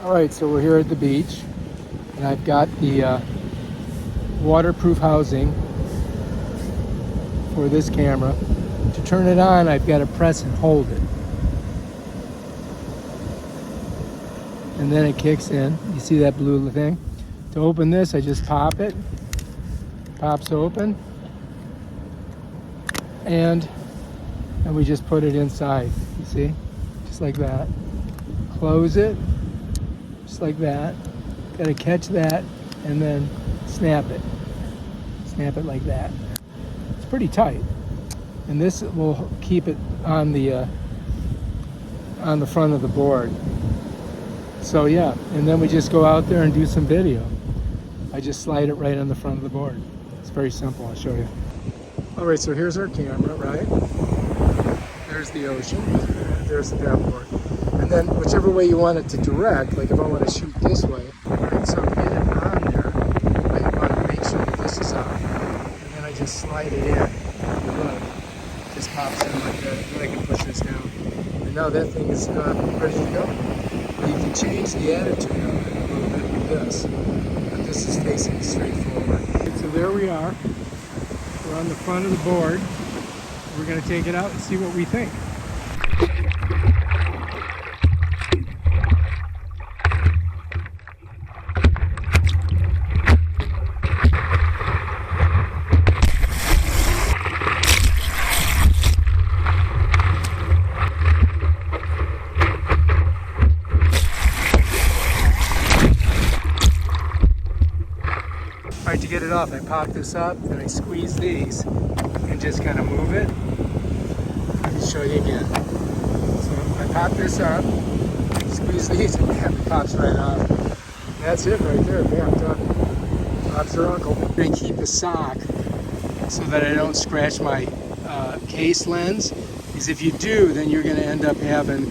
All right, so we're here at the beach, and I've got the waterproof housing for this camera. To turn it on, I've got to press and hold it. And then it kicks in. You see that blue thing? To open this, I just pop it. Pops open. And we just put it inside, you see? Just like that. Close it, just like that. Gotta catch that, and then snap it. Snap it like that. It's pretty tight. And this will keep it on the front of the board. So yeah, and then we just go out there and do some video. I just slide it right on the front of the board. It's very simple, I'll show you. All right, so here's our camera, right? There's the ocean, there's the paddleboard. And then whichever way you want it to direct, like if I want to shoot this way, right, so get it on there, I want to make sure that this is on. And then I just slide it in. Look, it just pops in like that, and then I can push this down. And now that thing is ready to go. You can change the attitude of it a little bit with this. But this is facing straight forward. So there we are. We're on the front of the board. We're going to take it out and see what we think. All right, to get it off, I pop this up, then I squeeze these and just kind of move it. Let me show you again. So I pop this up, squeeze these, and bam, it pops right off. And that's it right there, bam, done. Bob's your uncle. I keep the sock so that I don't scratch my case lens, because if you do, then you're gonna end up having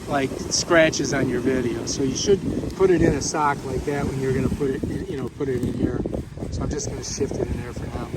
like scratches on your video. So you should put it in a sock like that when you're gonna put it in, put it in here. So I'm just going to shift it in there for now.